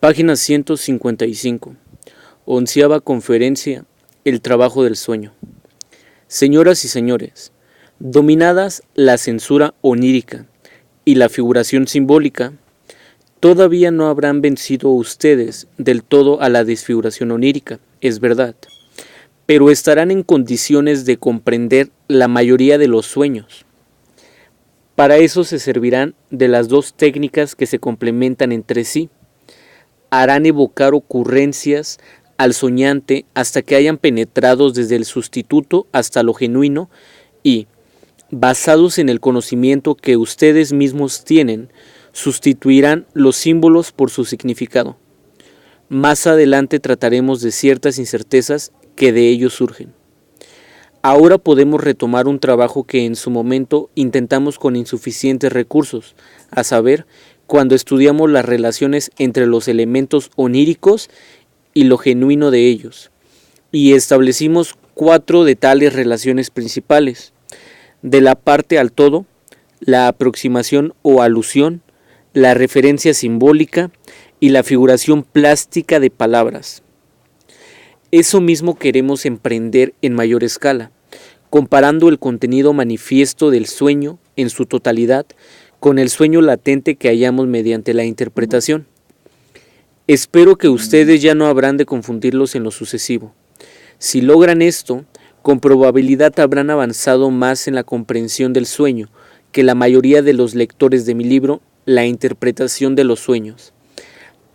Página 155. Onceava conferencia. El trabajo del sueño. Señoras y señores, dominadas la censura onírica y la figuración simbólica, todavía no habrán vencido ustedes del todo a la desfiguración onírica, es verdad, pero estarán en condiciones de comprender la mayoría de los sueños. Para eso se servirán de las dos técnicas que se complementan entre sí. Harán evocar ocurrencias al soñante hasta que hayan penetrado desde el sustituto hasta lo genuino y, basados en el conocimiento que ustedes mismos tienen, sustituirán los símbolos por su significado. Más adelante trataremos de ciertas incertezas que de ellos surgen. Ahora podemos retomar un trabajo que en su momento intentamos con insuficientes recursos, a saber, cuando estudiamos las relaciones entre los elementos oníricos y lo genuino de ellos, y establecimos 4 de tales relaciones principales: de la parte al todo, la aproximación o alusión, la referencia simbólica y la figuración plástica de palabras. Eso mismo queremos emprender en mayor escala, comparando el contenido manifiesto del sueño en su totalidad con el sueño latente que hallamos mediante la interpretación. Espero que ustedes ya no habrán de confundirlos en lo sucesivo. Si logran esto, con probabilidad habrán avanzado más en la comprensión del sueño que la mayoría de los lectores de mi libro, La interpretación de los sueños.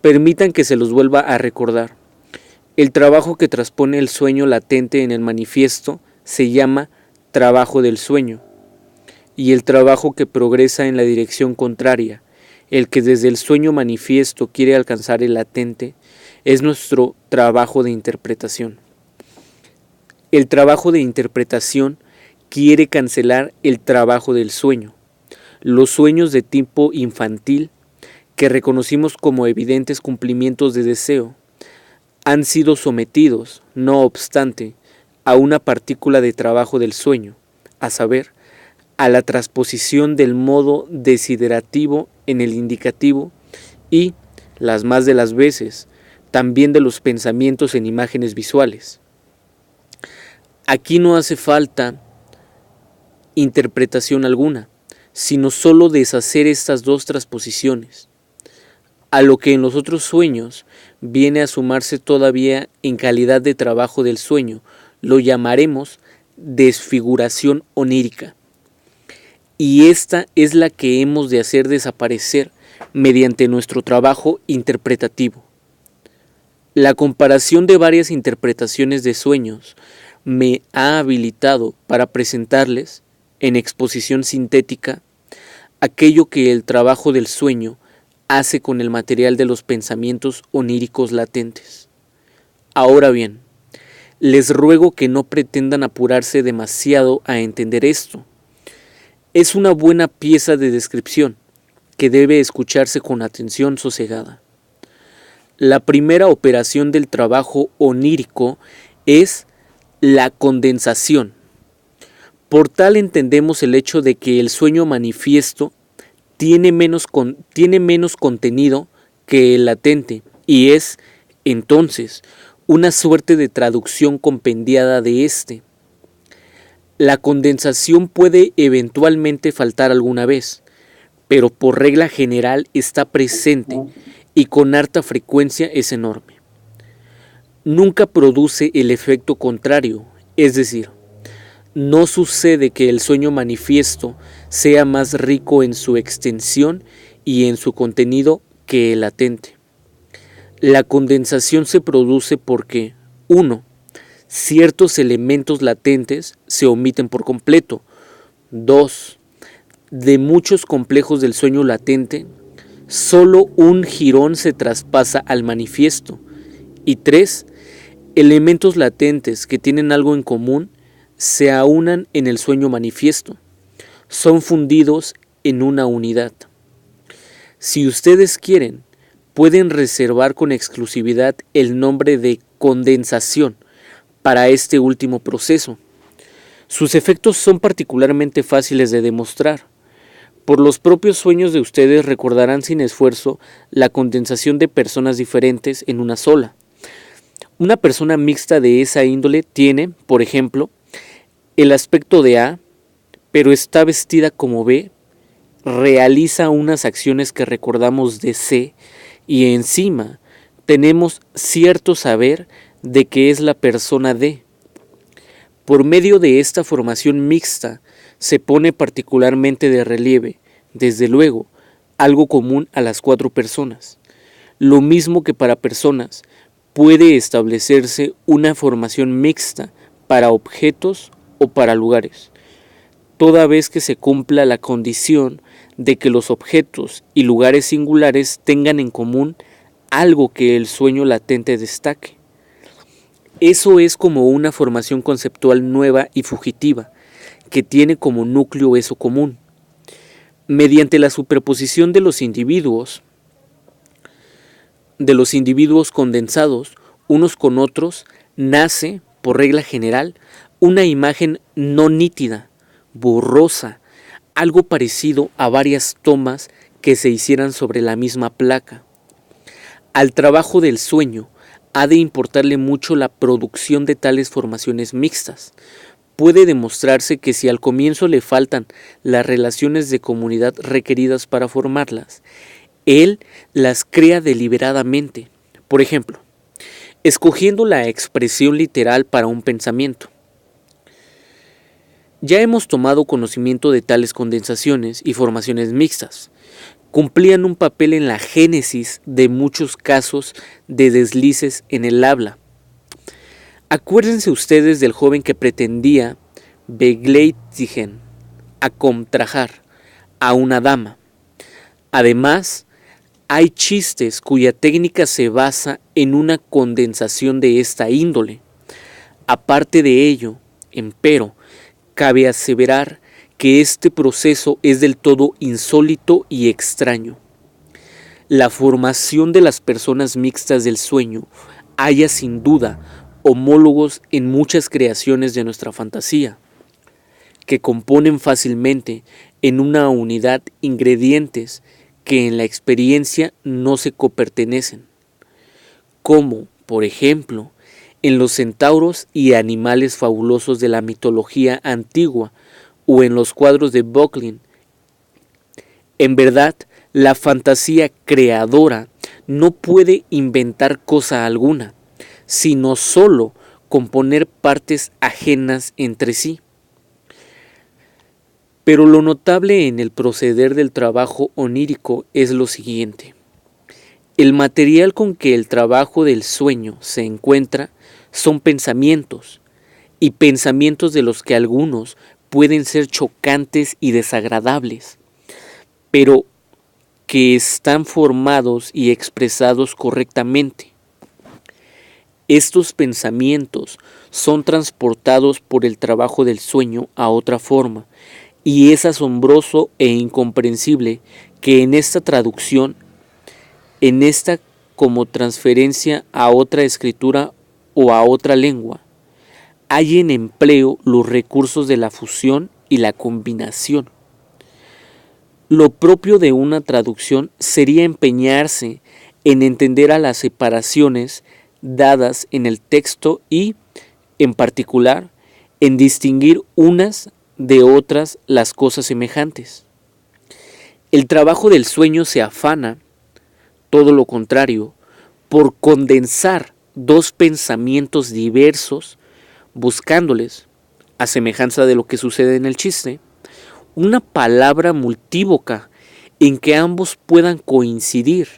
Permitan que se los vuelva a recordar. El trabajo que transpone el sueño latente en el manifiesto se llama trabajo del sueño, y el trabajo que progresa en la dirección contraria, el que desde el sueño manifiesto quiere alcanzar el latente, es nuestro trabajo de interpretación. El trabajo de interpretación quiere cancelar el trabajo del sueño. Los sueños de tipo infantil, que reconocimos como evidentes cumplimientos de deseo, han sido sometidos, no obstante, a una partícula de trabajo del sueño, a saber, a la transposición del modo desiderativo en el indicativo y, las más de las veces, también de los pensamientos en imágenes visuales. Aquí no hace falta interpretación alguna, sino solo deshacer estas dos transposiciones, a lo que en los otros sueños viene a sumarse todavía en calidad de trabajo del sueño, lo llamaremos desfiguración onírica. Y esta es la que hemos de hacer desaparecer mediante nuestro trabajo interpretativo. La comparación de varias interpretaciones de sueños me ha habilitado para presentarles, en exposición sintética, aquello que el trabajo del sueño hace con el material de los pensamientos oníricos latentes. Ahora bien, les ruego que no pretendan apurarse demasiado a entender esto. Es una buena pieza de descripción que debe escucharse con atención sosegada. La primera operación del trabajo onírico es la condensación. Por tal entendemos el hecho de que el sueño manifiesto tiene menos contenido que el latente y es, entonces, una suerte de traducción compendiada de éste. La condensación puede eventualmente faltar alguna vez, pero por regla general está presente y con harta frecuencia es enorme. Nunca produce el efecto contrario, es decir, no sucede que el sueño manifiesto sea más rico en su extensión y en su contenido que el latente. La condensación se produce porque 1. Ciertos elementos latentes se omiten por completo. 2. De muchos complejos del sueño latente, solo un jirón se traspasa al manifiesto. Y 3. Elementos latentes que tienen algo en común se aunan en el sueño manifiesto. Son fundidos en una unidad. Si ustedes quieren, pueden reservar con exclusividad el nombre de condensación para este último proceso. Sus efectos son particularmente fáciles de demostrar, Por los propios sueños de ustedes recordarán sin esfuerzo la condensación de personas diferentes en una sola. Una persona mixta de esa índole tiene, por ejemplo, el aspecto de A, pero está vestida como B, realiza unas acciones que recordamos de C y encima tenemos cierto saber de que es la persona D. Por medio de esta formación mixta se pone particularmente de relieve, desde luego, algo común a las 4 personas. Lo mismo que para personas, puede establecerse una formación mixta para objetos o para lugares, toda vez que se cumpla la condición de que los objetos y lugares singulares tengan en común algo que el sueño latente destaque. Eso es como una formación conceptual nueva y fugitiva, que tiene como núcleo eso común. Mediante la superposición de los individuos condensados unos con otros, nace, por regla general, una imagen no nítida, borrosa, algo parecido a varias tomas que se hicieran sobre la misma placa. Al trabajo del sueño ha de importarle mucho la producción de tales formaciones mixtas. Puede demostrarse que si al comienzo le faltan las relaciones de comunidad requeridas para formarlas, él las crea deliberadamente. Por ejemplo, escogiendo la expresión literal para un pensamiento. Ya hemos tomado conocimiento de tales condensaciones y formaciones mixtas. Cumplían un papel en la génesis de muchos casos de deslices en el habla. Acuérdense ustedes del joven que pretendía begleitigen, acontrajar a una dama. Además, hay chistes cuya técnica se basa en una condensación de esta índole. Aparte de ello, empero, cabe aseverar que este proceso es del todo insólito y extraño. La formación de las personas mixtas del sueño halla sin duda homólogos en muchas creaciones de nuestra fantasía, que componen fácilmente en una unidad ingredientes que en la experiencia no se copertenecen, como, por ejemplo, en los centauros y animales fabulosos de la mitología antigua o en los cuadros de Böcklin. En verdad, la fantasía creadora no puede inventar cosa alguna, sino sólo componer partes ajenas entre sí. Pero lo notable en el proceder del trabajo onírico es lo siguiente. El material con que el trabajo del sueño se encuentra son pensamientos, y pensamientos de los que algunos pueden ser chocantes y desagradables, pero que están formados y expresados correctamente. Estos pensamientos son transportados por el trabajo del sueño a otra forma, y es asombroso e incomprensible que en esta traducción, como transferencia a otra escritura o a otra lengua, hay en empleo los recursos de la fusión y la combinación. Lo propio de una traducción sería empeñarse en entender a las separaciones dadas en el texto y, en particular, en distinguir unas de otras las cosas semejantes. El trabajo del sueño se afana, todo lo contrario, por condensar dos pensamientos diversos, buscándoles, a semejanza de lo que sucede en el chiste, una palabra multívoca en que ambos puedan coincidir.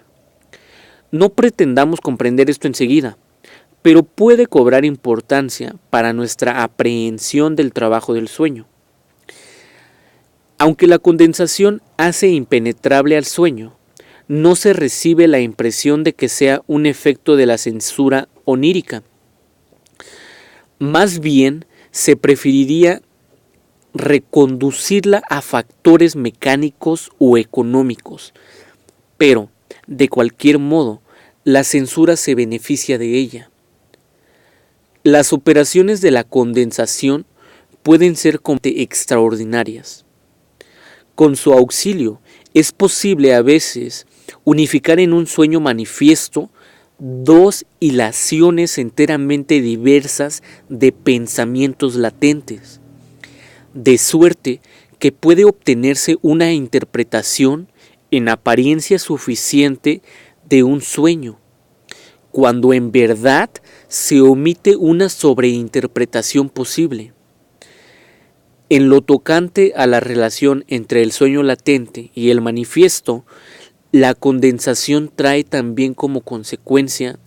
No pretendamos comprender esto enseguida, pero puede cobrar importancia para nuestra aprehensión del trabajo del sueño. Aunque la condensación hace impenetrable al sueño, no se recibe la impresión de que sea un efecto de la censura onírica. Más bien, se preferiría reconducirla a factores mecánicos o económicos, pero, de cualquier modo, la censura se beneficia de ella. Las operaciones de la condensación pueden ser extraordinarias. Con su auxilio es posible a veces unificar en un sueño manifiesto dos hilaciones enteramente diversas de pensamientos latentes, de suerte que puede obtenerse una interpretación en apariencia suficiente de un sueño, cuando en verdad se omite una sobreinterpretación posible. En lo tocante a la relación entre el sueño latente y el manifiesto, la condensación trae también como consecuencia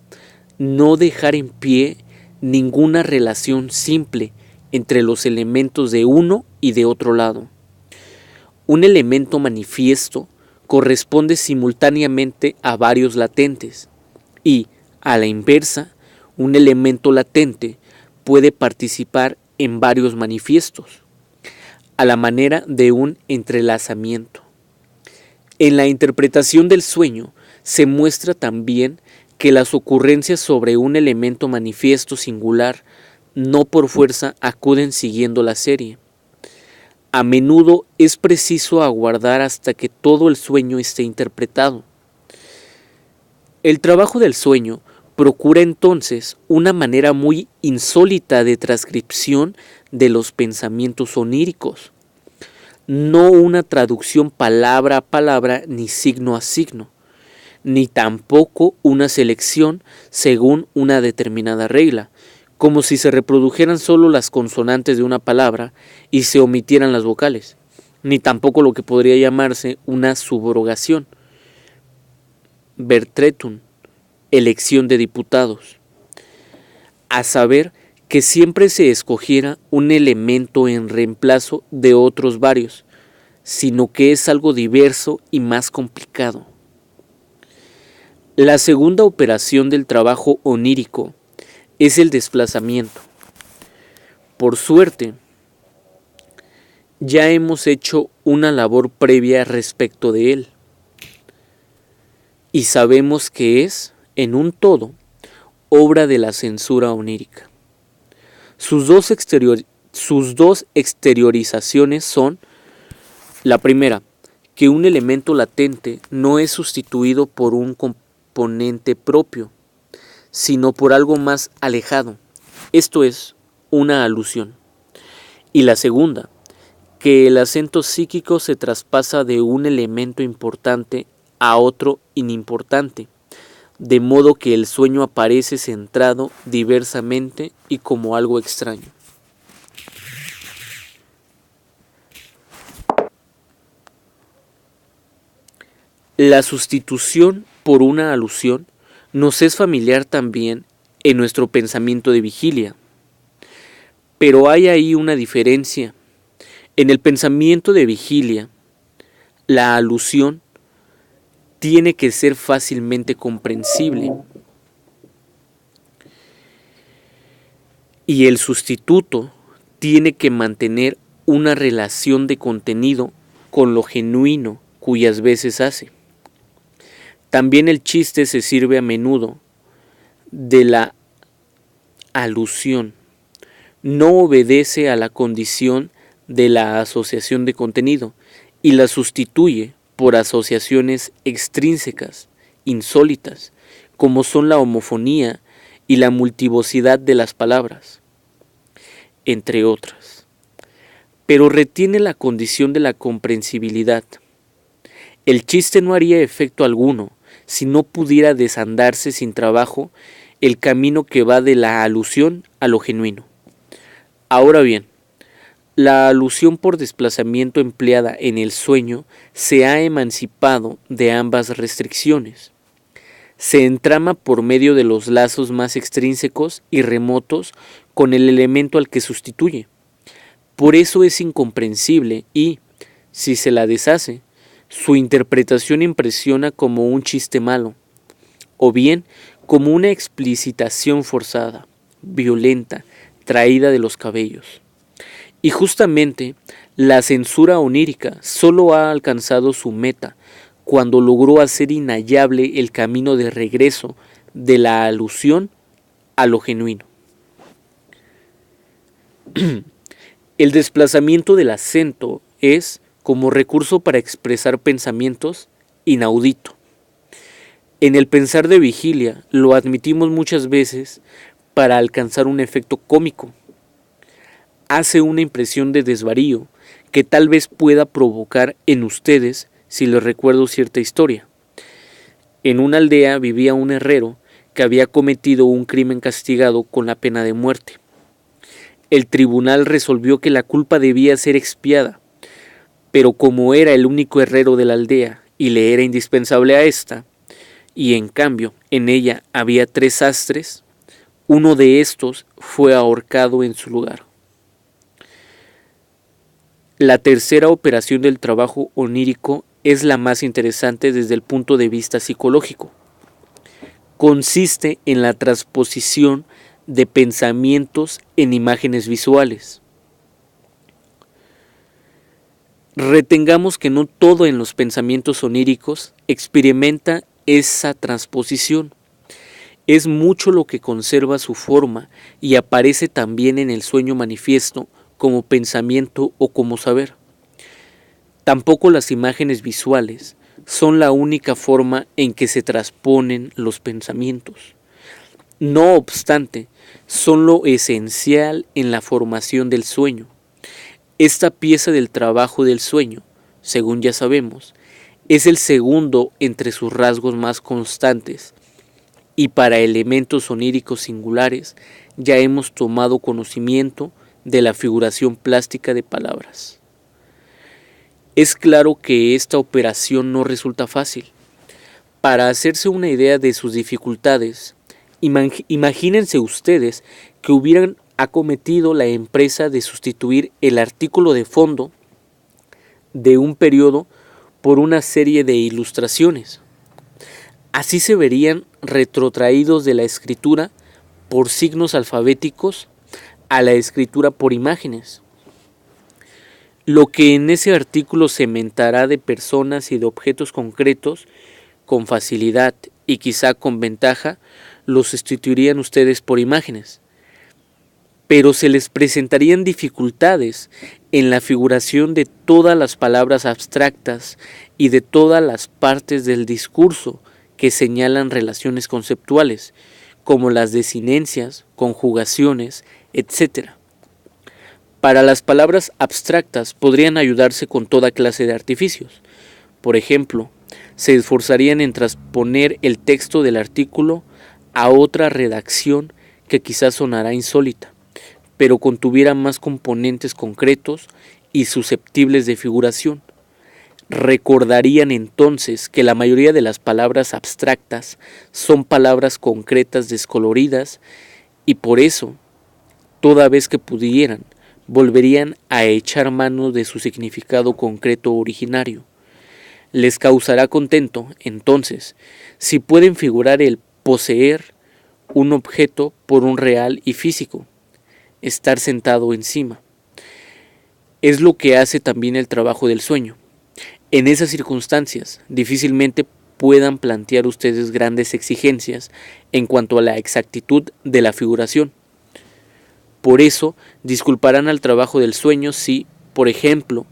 no dejar en pie ninguna relación simple entre los elementos de uno y de otro lado. Un elemento manifiesto corresponde simultáneamente a varios latentes y, a la inversa, un elemento latente puede participar en varios manifiestos, a la manera de un entrelazamiento. En la interpretación del sueño se muestra también que las ocurrencias sobre un elemento manifiesto singular no por fuerza acuden siguiendo la serie. A menudo es preciso aguardar hasta que todo el sueño esté interpretado. El trabajo del sueño procura entonces una manera muy insólita de transcripción de los pensamientos oníricos, no una traducción palabra a palabra ni signo a signo, ni tampoco una selección según una determinada regla, como si se reprodujeran solo las consonantes de una palabra y se omitieran las vocales, ni tampoco lo que podría llamarse una subrogación, Bertretum, elección de diputados, a saber que siempre se escogiera un elemento en reemplazo de otros varios, sino que es algo diverso y más complicado. La segunda operación del trabajo onírico es el desplazamiento. Por suerte, ya hemos hecho una labor previa respecto de él y sabemos que es, en un todo, obra de la censura onírica. Sus dos exteriorizaciones son: la primera, que un elemento latente no es sustituido por un componente propio, sino por algo más alejado, esto es, una alusión. Y la segunda, que el acento psíquico se traspasa de un elemento importante a otro inimportante, de modo que el sueño aparece centrado diversamente y como algo extraño. La sustitución por una alusión nos es familiar también en nuestro pensamiento de vigilia, pero hay ahí una diferencia. En el pensamiento de vigilia, la alusión tiene que ser fácilmente comprensible y el sustituto tiene que mantener una relación de contenido con lo genuino cuyas veces hace. También el chiste se sirve a menudo de la alusión. No obedece a la condición de la asociación de contenido y la sustituye por asociaciones extrínsecas, insólitas, como son la homofonía y la multivocidad de las palabras, entre otras. Pero retiene la condición de la comprensibilidad. El chiste no haría efecto alguno si no pudiera desandarse sin trabajo el camino que va de la alusión a lo genuino. Ahora bien, la alusión por desplazamiento empleada en el sueño se ha emancipado de ambas restricciones. Se entrama por medio de los lazos más extrínsecos y remotos con el elemento al que sustituye. Por eso es incomprensible y, si se la deshace, su interpretación impresiona como un chiste malo, o bien como una explicitación forzada, violenta, traída de los cabellos. Y justamente la censura onírica solo ha alcanzado su meta cuando logró hacer inhallable el camino de regreso de la alusión a lo genuino. El desplazamiento del acento es, como recurso para expresar pensamientos inaudito. En el pensar de vigilia lo admitimos muchas veces para alcanzar un efecto cómico. Hace una impresión de desvarío que tal vez pueda provocar en ustedes si les recuerdo cierta historia. En una aldea vivía un herrero que había cometido un crimen castigado con la pena de muerte. El tribunal resolvió que la culpa debía ser expiada, pero como era el único herrero de la aldea y le era indispensable a ésta, y en cambio en ella había 3 sastres, uno de estos fue ahorcado en su lugar. La tercera operación del trabajo onírico es la más interesante desde el punto de vista psicológico. Consiste en la transposición de pensamientos en imágenes visuales. Retengamos que no todo en los pensamientos oníricos experimenta esa transposición. Es mucho lo que conserva su forma y aparece también en el sueño manifiesto como pensamiento o como saber. Tampoco las imágenes visuales son la única forma en que se transponen los pensamientos. No obstante, son lo esencial en la formación del sueño. Esta pieza del trabajo del sueño, según ya sabemos, es el segundo entre sus rasgos más constantes, y para elementos oníricos singulares ya hemos tomado conocimiento de la figuración plástica de palabras. Es claro que esta operación no resulta fácil. Para hacerse una idea de sus dificultades, imagínense ustedes que hubieran acometido la empresa de sustituir el artículo de fondo de un periodo por una serie de ilustraciones. Así se verían retrotraídos de la escritura por signos alfabéticos a la escritura por imágenes. Lo que en ese artículo se mentará de personas y de objetos concretos, con facilidad y quizá con ventaja, lo sustituirían ustedes por imágenes. Pero se les presentarían dificultades en la figuración de todas las palabras abstractas y de todas las partes del discurso que señalan relaciones conceptuales, como las desinencias, conjugaciones, etc. Para las palabras abstractas podrían ayudarse con toda clase de artificios. Por ejemplo, se esforzarían en transponer el texto del artículo a otra redacción que quizás sonará insólita, pero contuviera más componentes concretos y susceptibles de figuración. Recordarían entonces que la mayoría de las palabras abstractas son palabras concretas descoloridas y por eso, toda vez que pudieran, volverían a echar mano de su significado concreto originario. Les causará contento, entonces, si pueden figurar el poseer un objeto por un real y físico, estar sentado encima. Es lo que hace también el trabajo del sueño. En esas circunstancias, difícilmente puedan plantear ustedes grandes exigencias en cuanto a la exactitud de la figuración. Por eso, disculparán al trabajo del sueño si, por ejemplo,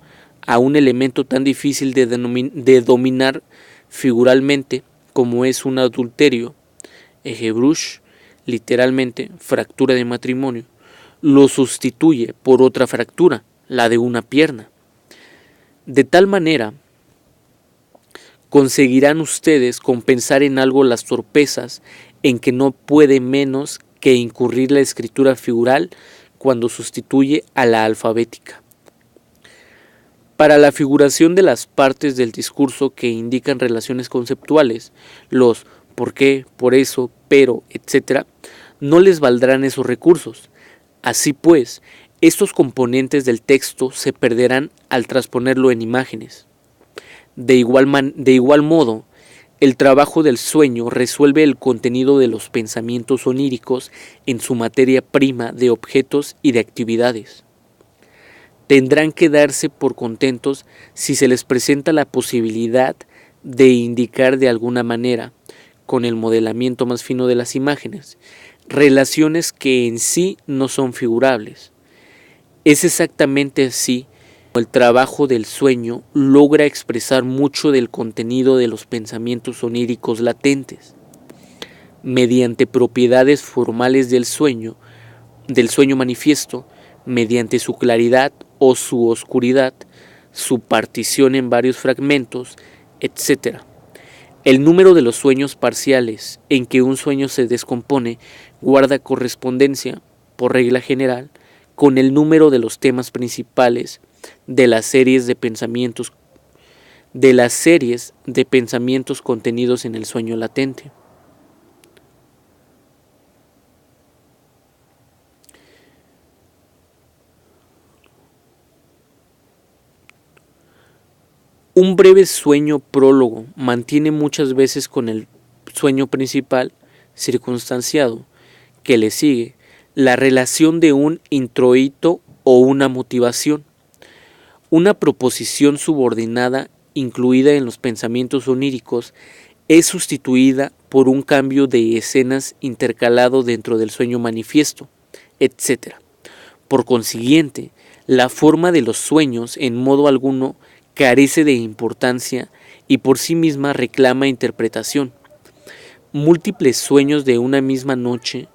a un elemento tan difícil de dominar figuralmente como es un adulterio, ejebrush, literalmente fractura de matrimonio, lo sustituye por otra fractura, la de una pierna. De tal manera, conseguirán ustedes compensar en algo las torpezas en que no puede menos que incurrir la escritura figural cuando sustituye a la alfabética. Para la figuración de las partes del discurso que indican relaciones conceptuales, los por qué, por eso, pero, etc., no les valdrán esos recursos. Así pues, estos componentes del texto se perderán al transponerlo en imágenes. De igual modo, el trabajo del sueño resuelve el contenido de los pensamientos oníricos en su materia prima de objetos y de actividades. Tendrán que darse por contentos si se les presenta la posibilidad de indicar de alguna manera, con el modelamiento más fino de las imágenes, relaciones que en sí no son figurables. Es exactamente así El trabajo del sueño logra expresar mucho del contenido de los pensamientos oníricos latentes, mediante propiedades formales del sueño manifiesto, mediante su claridad o su oscuridad, su partición en varios fragmentos, etc. El número de los sueños parciales en que un sueño se descompone guarda correspondencia, por regla general, con el número de los temas principales de las series de pensamientos contenidos en el sueño latente. Un breve sueño prólogo mantiene muchas veces con el sueño principal circunstanciado que le sigue la relación de un introito o una motivación, una proposición subordinada incluida en los pensamientos oníricos es sustituida por un cambio de escenas intercalado dentro del sueño manifiesto, etc. Por consiguiente, la forma de los sueños en modo alguno carece de importancia y por sí misma reclama interpretación. Múltiples sueños de una misma noche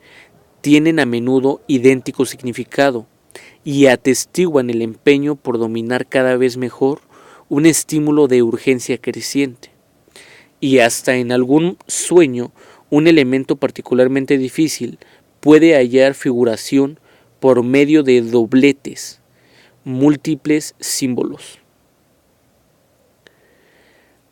tienen a menudo idéntico significado y atestiguan el empeño por dominar cada vez mejor un estímulo de urgencia creciente. Y hasta en algún sueño un elemento particularmente difícil puede hallar figuración por medio de dobletes, múltiples símbolos.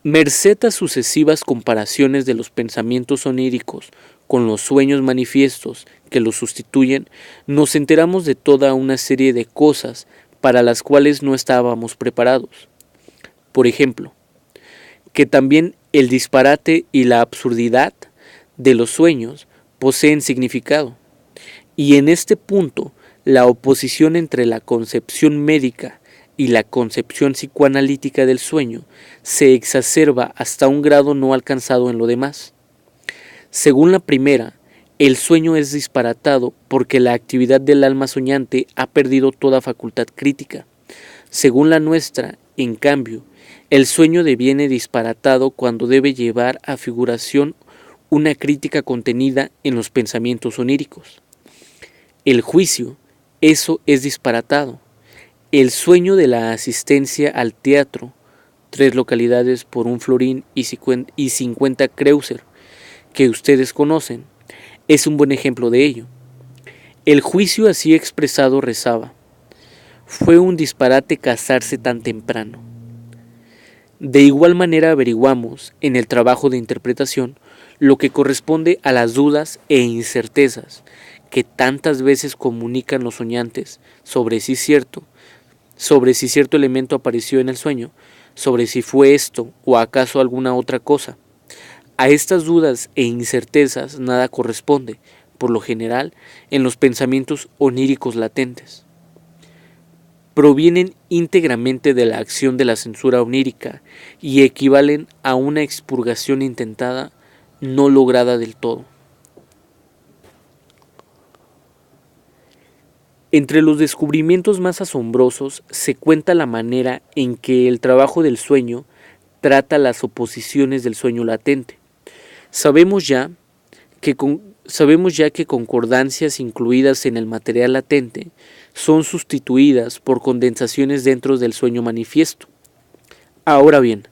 Merced a sucesivas comparaciones de los pensamientos oníricos con los sueños manifiestos que los sustituyen, nos enteramos de toda una serie de cosas para las cuales no estábamos preparados. Por ejemplo, que también el disparate y la absurdidad de los sueños poseen significado, y en este punto la oposición entre la concepción médica y la concepción psicoanalítica del sueño se exacerba hasta un grado no alcanzado en lo demás. Según la primera, el sueño es disparatado porque la actividad del alma soñante ha perdido toda facultad crítica. Según la nuestra, en cambio, el sueño deviene disparatado cuando debe llevar a figuración una crítica contenida en los pensamientos oníricos. El juicio, eso es disparatado. El sueño de la asistencia al teatro, 3 localidades por 1 florín y 50 kreuzer, que ustedes conocen, es un buen ejemplo de ello. El juicio así expresado rezaba: fue un disparate casarse tan temprano. De igual manera averiguamos, en el trabajo de interpretación, lo que corresponde a las dudas e incertezas que tantas veces comunican los soñantes sobre si cierto elemento apareció en el sueño, sobre si fue esto o acaso alguna otra cosa. A estas dudas e incertezas nada corresponde, por lo general, en los pensamientos oníricos latentes. Provienen íntegramente de la acción de la censura onírica y equivalen a una expurgación intentada, no lograda del todo. Entre los descubrimientos más asombrosos se cuenta la manera en que el trabajo del sueño trata las oposiciones del sueño latente. Sabemos ya que concordancias incluidas en el material latente son sustituidas por condensaciones dentro del sueño manifiesto. Ahora bien,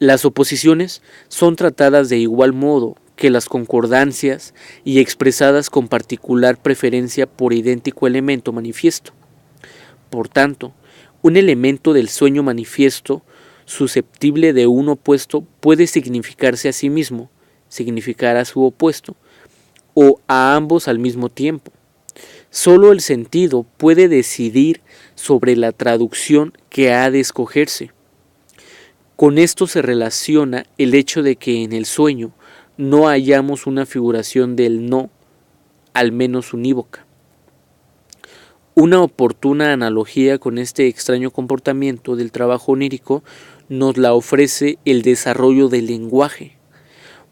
las oposiciones son tratadas de igual modo que las concordancias y expresadas con particular preferencia por idéntico elemento manifiesto. Por tanto, un elemento del sueño manifiesto susceptible de un opuesto puede significarse a sí mismo, significar a su opuesto, o a ambos al mismo tiempo. Solo el sentido puede decidir sobre la traducción que ha de escogerse. Con esto se relaciona el hecho de que en el sueño no hallamos una figuración del no, al menos unívoca. Una oportuna analogía con este extraño comportamiento del trabajo onírico nos la ofrece el desarrollo del lenguaje.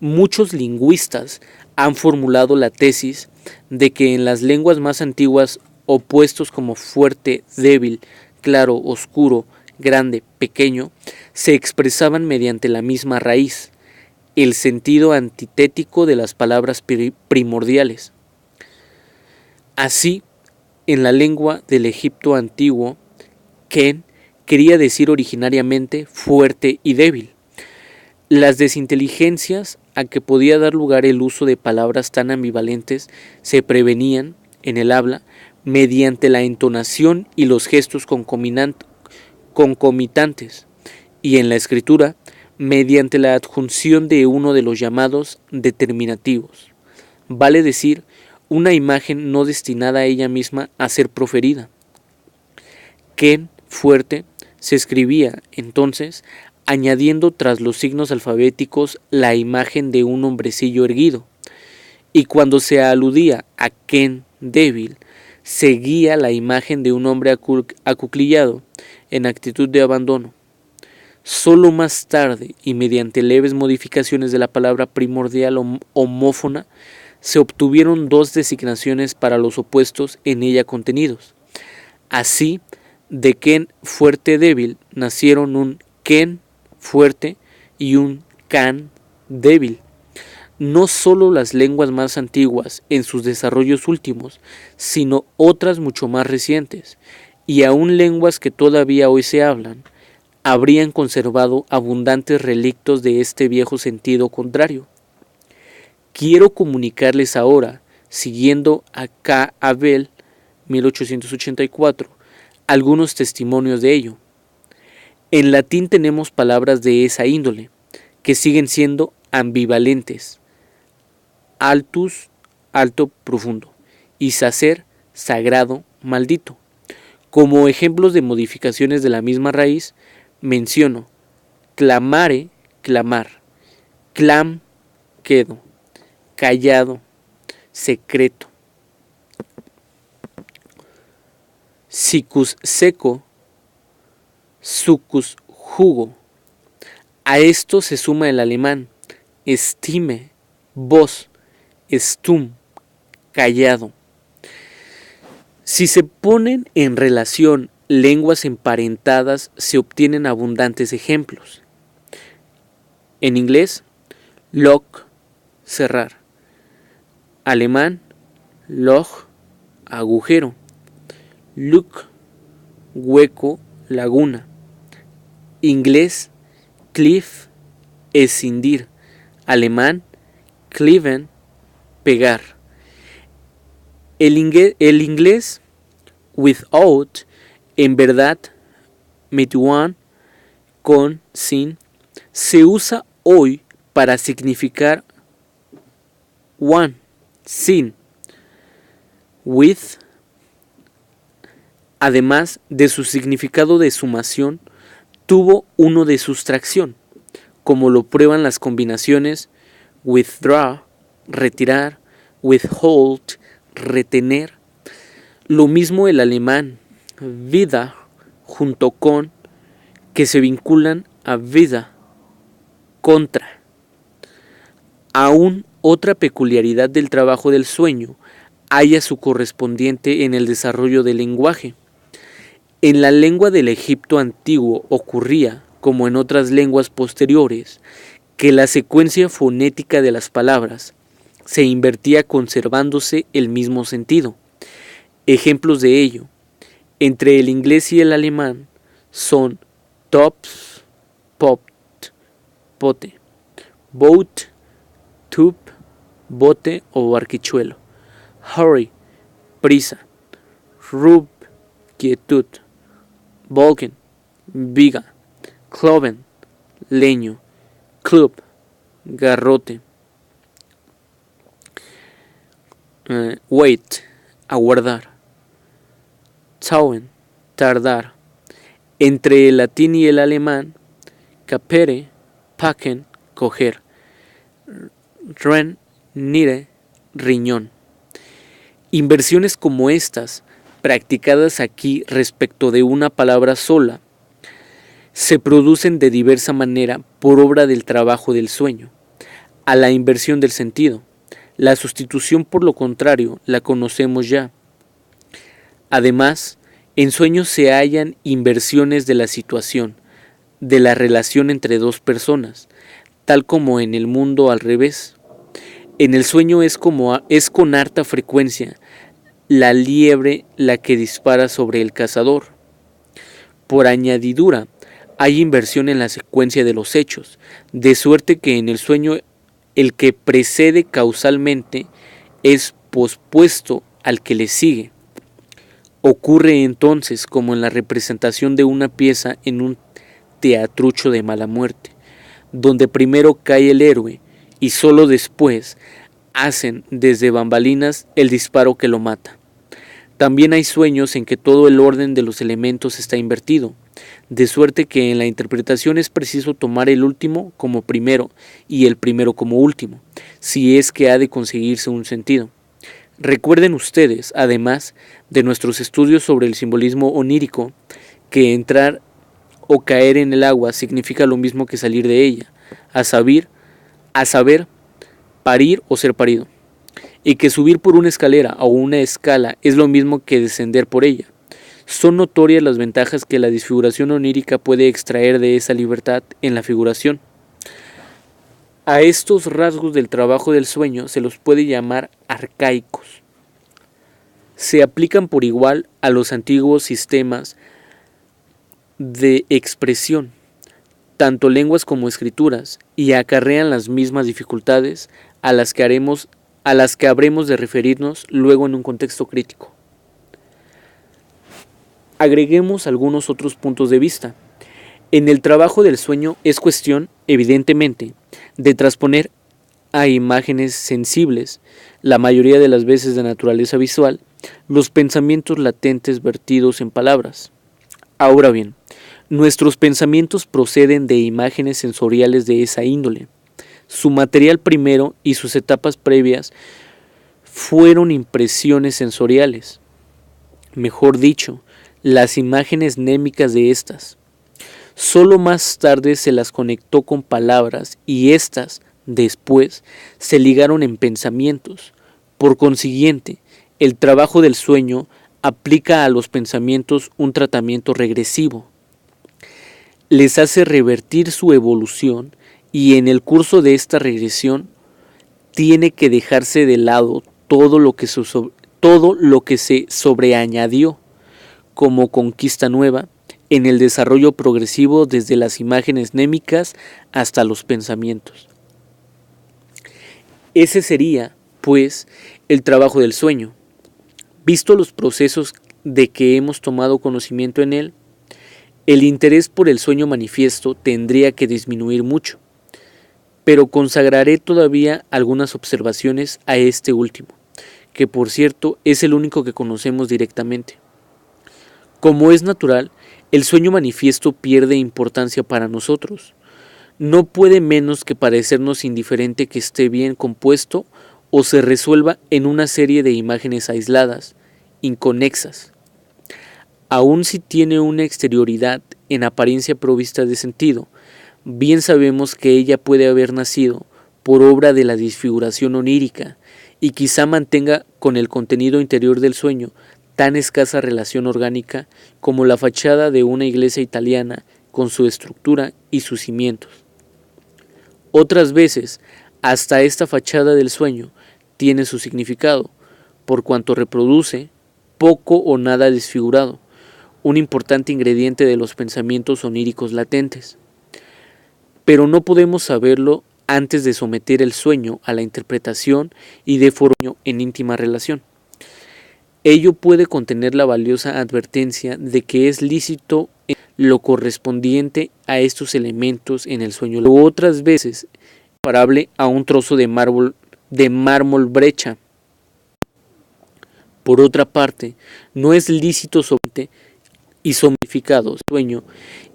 Muchos lingüistas han formulado la tesis de que en las lenguas más antiguas opuestos como fuerte, débil, claro, oscuro, grande, pequeño, se expresaban mediante la misma raíz, el sentido antitético de las palabras primordiales. Así, en la lengua del Egipto antiguo, Ken quería decir originariamente fuerte y débil. Las desinteligencias a que podía dar lugar el uso de palabras tan ambivalentes se prevenían, en el habla, mediante la entonación y los gestos concomitantes, y en la escritura, mediante la adjunción de uno de los llamados determinativos, vale decir, una imagen no destinada a ella misma a ser proferida. Ken, fuerte, se escribía, entonces, añadiendo tras los signos alfabéticos la imagen de un hombrecillo erguido, y cuando se aludía a Ken débil, seguía la imagen de un hombre acuclillado en actitud de abandono. Solo más tarde, y mediante leves modificaciones de la palabra primordial homófona, se obtuvieron dos designaciones para los opuestos en ella contenidos. Así, de Ken fuerte débil nacieron un Ken fuerte y un Can débil. No solo las lenguas más antiguas en sus desarrollos últimos, sino otras mucho más recientes, y aún lenguas que todavía hoy se hablan, habrían conservado abundantes relictos de este viejo sentido contrario. Quiero comunicarles ahora, siguiendo a K. Abel, 1884, algunos testimonios de ello. En latín tenemos palabras de esa índole, que siguen siendo ambivalentes: altus, alto, profundo, y sacer, sagrado, maldito. Como ejemplos de modificaciones de la misma raíz, menciono clamare, clamar, clam, quedo, callado, secreto, sicus seco, sucus jugo. A esto se suma el alemán estime, voz, stum, callado. Si se ponen en relación lenguas emparentadas, se obtienen abundantes ejemplos. En inglés, lock, cerrar. Alemán, Loch, agujero. Luck, hueco, laguna. Inglés, cliff, escindir. Alemán, cleaven, pegar. El inglés, without, en verdad, mit one, con, sin, se usa hoy para significar one, sin, with, además de su significado de sumación, tuvo uno de sustracción, como lo prueban las combinaciones withdraw, retirar, withhold, retener. Lo mismo el alemán vida junto con, que se vinculan a vida, contra. Aún otra peculiaridad del trabajo del sueño halla su correspondiente en el desarrollo del lenguaje. En la lengua del Egipto antiguo ocurría, como en otras lenguas posteriores, que la secuencia fonética de las palabras se invertía conservándose el mismo sentido. Ejemplos de ello, entre el inglés y el alemán, son tops, popped, pote, boat, tube, bote o barquichuelo, hurry, prisa, rub, quietud, Balken, viga, cloven, leño, club, garrote, wait, aguardar, tauen, tardar. Entre el latín y el alemán, capere, packen, coger, ren, nire, riñón. Inversiones como estas, practicadas aquí respecto de una palabra sola, se producen de diversa manera por obra del trabajo del sueño. A la inversión del sentido, la sustitución por lo contrario la conocemos ya. Además, En sueños se hallan inversiones de la situación, de la relación entre dos personas, tal como en el mundo al revés. En el sueño es con harta frecuencia la liebre la que dispara sobre el cazador. Por añadidura, hay inversión en la secuencia de los hechos, de suerte que en el sueño el que precede causalmente es pospuesto al que le sigue. Ocurre entonces como en la representación de una pieza en un teatrucho de mala muerte, donde primero cae el héroe y solo después hacen desde bambalinas el disparo que lo mata. También hay sueños en que todo el orden de los elementos está invertido, de suerte que en la interpretación es preciso tomar el último como primero y el primero como último, si es que ha de conseguirse un sentido. Recuerden ustedes, además de nuestros estudios sobre el simbolismo onírico, que entrar o caer en el agua significa lo mismo que salir de ella, a saber, parir o ser parido, y que subir por una escalera o una escala es lo mismo que descender por ella. Son notorias las ventajas que la desfiguración onírica puede extraer de esa libertad en la figuración. A estos rasgos del trabajo del sueño se los puede llamar arcaicos. Se aplican por igual a los antiguos sistemas de expresión, tanto lenguas como escrituras, y acarrean las mismas dificultades a las que habremos de referirnos luego en un contexto crítico. Agreguemos algunos otros puntos de vista. En el trabajo del sueño es cuestión, evidentemente, de transponer a imágenes sensibles, la mayoría de las veces de naturaleza visual, los pensamientos latentes vertidos en palabras. Ahora bien, nuestros pensamientos proceden de imágenes sensoriales de esa índole. Su material primero y sus etapas previas fueron impresiones sensoriales. Mejor dicho, las imágenes mnémicas de estas. Solo más tarde se las conectó con palabras y éstas, después, se ligaron en pensamientos. Por consiguiente, el trabajo del sueño aplica a los pensamientos un tratamiento regresivo. Les hace revertir su evolución y en el curso de esta regresión tiene que dejarse de lado todo lo que se sobreañadió como conquista nueva en el desarrollo progresivo desde las imágenes mnémicas hasta los pensamientos. Ese sería, pues, el trabajo del sueño. Visto los procesos de que hemos tomado conocimiento en él, el interés por el sueño manifiesto tendría que disminuir mucho, pero consagraré todavía algunas observaciones a este último, que por cierto es el único que conocemos directamente. Como es natural, el sueño manifiesto pierde importancia para nosotros. No puede menos que parecernos indiferente que esté bien compuesto o se resuelva en una serie de imágenes aisladas, inconexas. Aun si tiene una exterioridad en apariencia provista de sentido, bien sabemos que ella puede haber nacido por obra de la disfiguración onírica y quizá mantenga con el contenido interior del sueño tan escasa relación orgánica como la fachada de una iglesia italiana con su estructura y sus cimientos. Otras veces, hasta esta fachada del sueño tiene su significado, por cuanto reproduce, poco o nada desfigurado, un importante ingrediente de los pensamientos oníricos latentes. Pero no podemos saberlo antes de someter el sueño a la interpretación y de forma en íntima relación. Ello puede contener la valiosa advertencia de que es lícito lo correspondiente a estos elementos en el sueño, o otras veces comparable a un trozo de mármol brecha. Por otra parte, no es lícito y somnificado sueño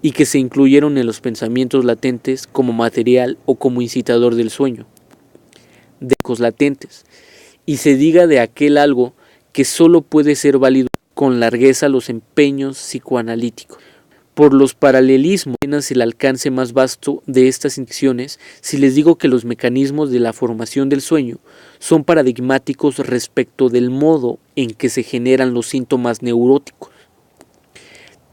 y que se incluyeron en los pensamientos latentes como material o como incitador del sueño, de los latentes, y se diga de aquel algo que sólo puede ser válido con largueza los empeños psicoanalíticos. Por los paralelismos, apenas el alcance más vasto de estas intuiciones, si les digo que los mecanismos de la formación del sueño son paradigmáticos respecto del modo en que se generan los síntomas neuróticos.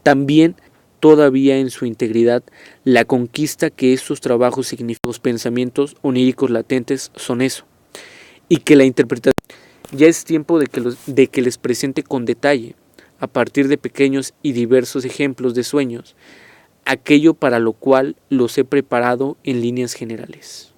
también todavía en su integridad la conquista que estos trabajos significan. Los pensamientos oníricos latentes son eso, y que la interpretación ya es tiempo de que les presente con detalle, a partir de pequeños y diversos ejemplos de sueños, aquello para lo cual los he preparado en líneas generales.